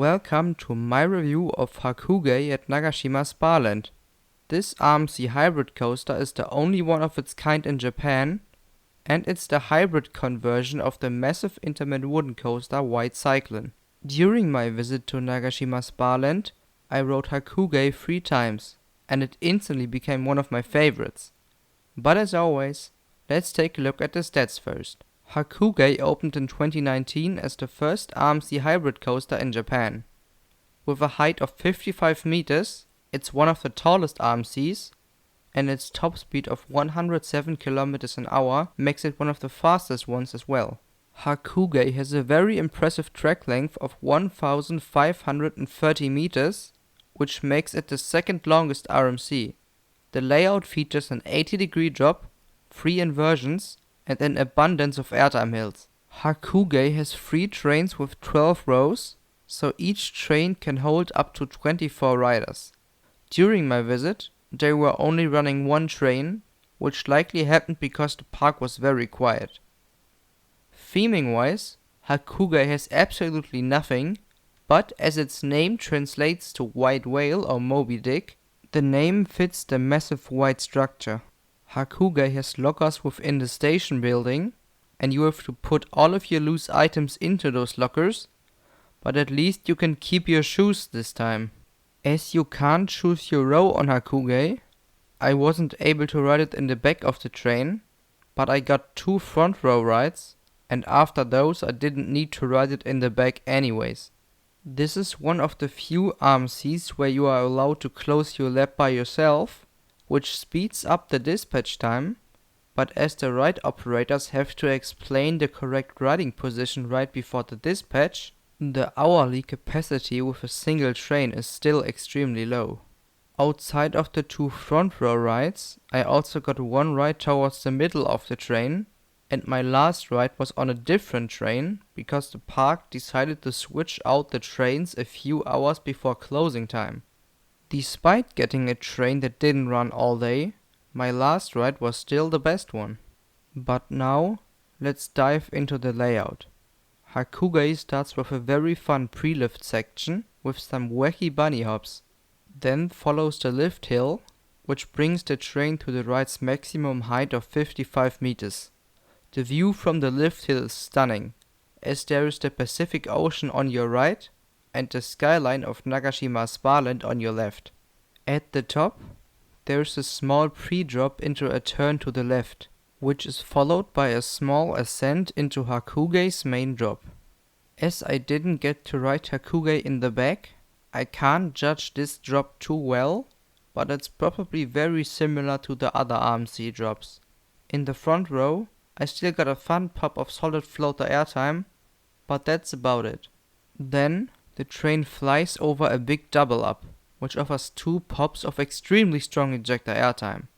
Welcome to my review of Hakugei at Nagashima Spa Land. This RMC hybrid coaster is the only one of its kind in Japan, and it's the hybrid conversion of the massive intermittent wooden coaster White Cyclone. During my visit to Nagashima Spa Land, I rode Hakugei 3 times, and it instantly became one of my favorites. But as always, let's take a look at the stats first. Hakugei opened in 2019 as the first RMC hybrid coaster in Japan. With a height of 55 meters, it's one of the tallest RMCs, and its top speed of 107 km an hour makes it one of the fastest ones as well. Hakugei has a very impressive track length of 1530 meters, which makes it the second longest RMC. The layout features an 80-degree drop, 3 inversions, and an abundance of airtime hills. Hakugei has 3 trains with 12 rows, so each train can hold up to 24 riders. During my visit, they were only running 1 train, which likely happened because the park was very quiet. Theming wise, Hakugei has absolutely nothing, but as its name translates to white whale or Moby Dick, the name fits the massive white structure. Hakugei has lockers within the station building, and you have to put all of your loose items into those lockers, but at least you can keep your shoes this time. As you can't choose your row on Hakugei, I wasn't able to ride it in the back of the train, but I got 2 front row rides, and after those I didn't need to ride it in the back anyways. This is one of the few RMCs where you are allowed to close your lap by yourself, which speeds up the dispatch time, but as the ride operators have to explain the correct riding position right before the dispatch, the hourly capacity with a single train is still extremely low. Outside of the 2 front row rides, I also got 1 ride towards the middle of the train, and my last ride was on a different train because the park decided to switch out the trains a few hours before closing time. Despite getting a train that didn't run all day, my last ride was still the best one. But now, let's dive into the layout. Hakugei starts with a very fun pre-lift section with some wacky bunny hops. Then follows the lift hill, which brings the train to the ride's maximum height of 55 meters. The view from the lift hill is stunning, as there is the Pacific Ocean on your right and the skyline of Nagashima Spa Land on your left. At the top, there is a small pre-drop into a turn to the left, which is followed by a small ascent into Hakugei's main drop. As I didn't get to ride Hakugei in the back, I can't judge this drop too well, but it's probably very similar to the other RMC drops. In the front row, I still got a fun pop of solid floater airtime, but that's about it. Then, the train flies over a big double up, which offers 2 pops of extremely strong ejector airtime.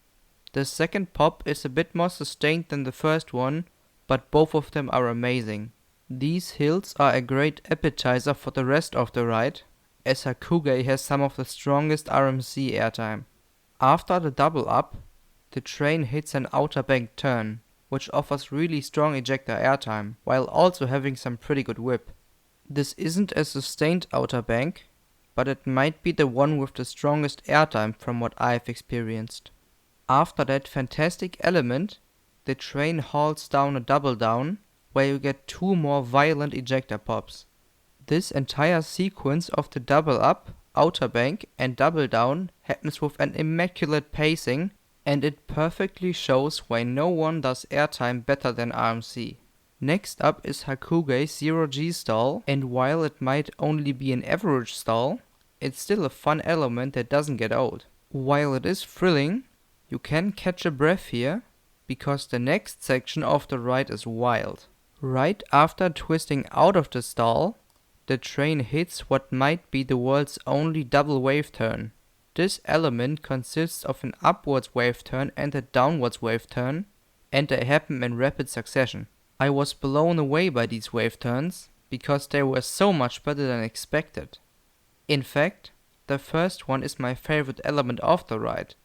The second pop is a bit more sustained than the first one, but both of them are amazing. These hills are a great appetizer for the rest of the ride, as Hakugei has some of the strongest RMC airtime. After the double up, the train hits an outer bank turn, which offers really strong ejector airtime, while also having some pretty good whip. This isn't a sustained outer bank, but it might be the one with the strongest airtime from what I've experienced. After that fantastic element, the train hauls down a double down, where you get 2 more violent ejector pops. This entire sequence of the double up, outer bank and double down happens with an immaculate pacing, and it perfectly shows why no one does airtime better than RMC. Next up is Hakugei's 0G stall, and while it might only be an average stall, it's still a fun element that doesn't get old. While it is thrilling, you can catch a breath here, because the next section of the ride is wild. Right after twisting out of the stall, the train hits what might be the world's only double wave turn. This element consists of an upwards wave turn and a downwards wave turn, and they happen in rapid succession. I was blown away by these wave turns, because they were so much better than expected. In fact, the first one is my favorite element of the ride.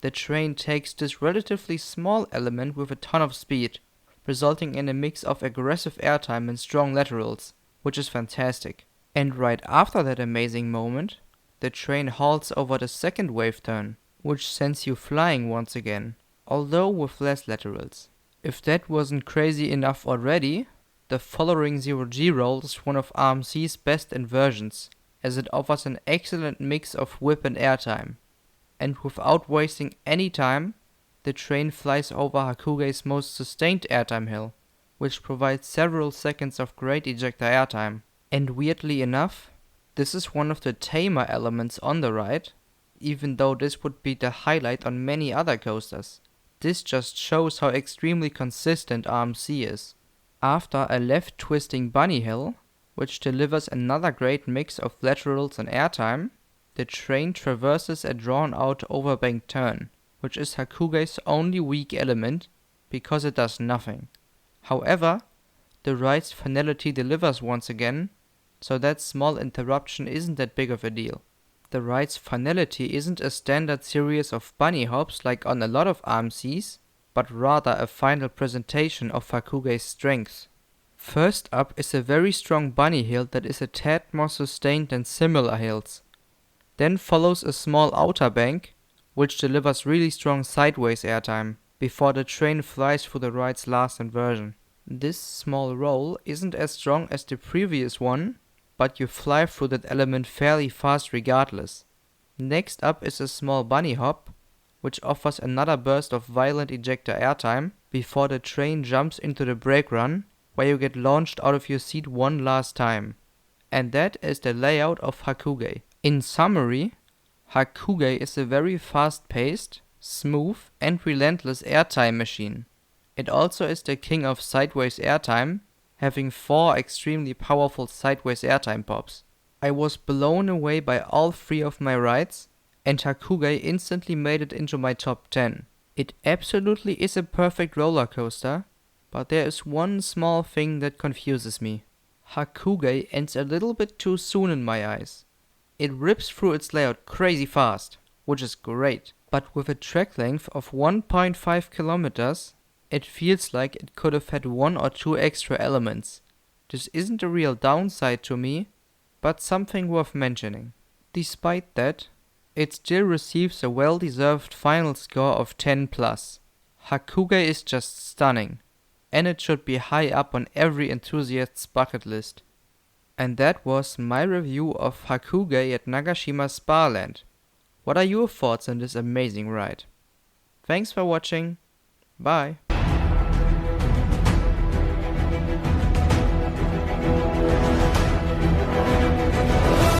The train takes this relatively small element with a ton of speed, resulting in a mix of aggressive airtime and strong laterals, which is fantastic. And right after that amazing moment, the train halts over the second wave turn, which sends you flying once again, although with less laterals. If that wasn't crazy enough already, the following 0G roll is one of RMC's best inversions, as it offers an excellent mix of whip and airtime. And without wasting any time, the train flies over Hakugei's most sustained airtime hill, which provides several seconds of great ejector airtime. And weirdly enough, this is one of the tamer elements on the ride, even though this would be the highlight on many other coasters. This just shows how extremely consistent RMC is. After a left twisting bunny hill, which delivers another great mix of laterals and airtime, the train traverses a drawn out overbanked turn, which is Hakugei's only weak element because it does nothing. However, the ride's finality delivers once again, so that small interruption isn't that big of a deal. The ride's finality isn't a standard series of bunny hops like on a lot of RMCs, but rather a final presentation of Hakugei's strengths. First up is a very strong bunny hill that is a tad more sustained than similar hills. Then follows a small outer bank, which delivers really strong sideways airtime, before the train flies through the ride's last inversion. This small roll isn't as strong as the previous one, but you fly through that element fairly fast regardless. Next up is a small bunny hop, which offers another burst of violent ejector airtime before the train jumps into the brake run, where you get launched out of your seat one last time. And that is the layout of Hakugei. In summary, Hakugei is a very fast-paced, smooth and relentless airtime machine. It also is the king of sideways airtime, having 4 extremely powerful sideways airtime pops. I was blown away by all 3 of my rides, and Hakugei instantly made it into my top 10. It absolutely is a perfect roller coaster, but there is one small thing that confuses me. Hakugei ends a little bit too soon in my eyes. It rips through its layout crazy fast, which is great, but with a track length of 1.5 kilometers, it feels like it could have had 1 or 2 extra elements. This isn't a real downside to me, but something worth mentioning. Despite that, it still receives a well-deserved final score of 10+. Hakugei is just stunning, and it should be high up on every enthusiast's bucket list. And that was my review of Hakugei at Nagashima Spa Land. What are your thoughts on this amazing ride? Thanks for watching. Bye.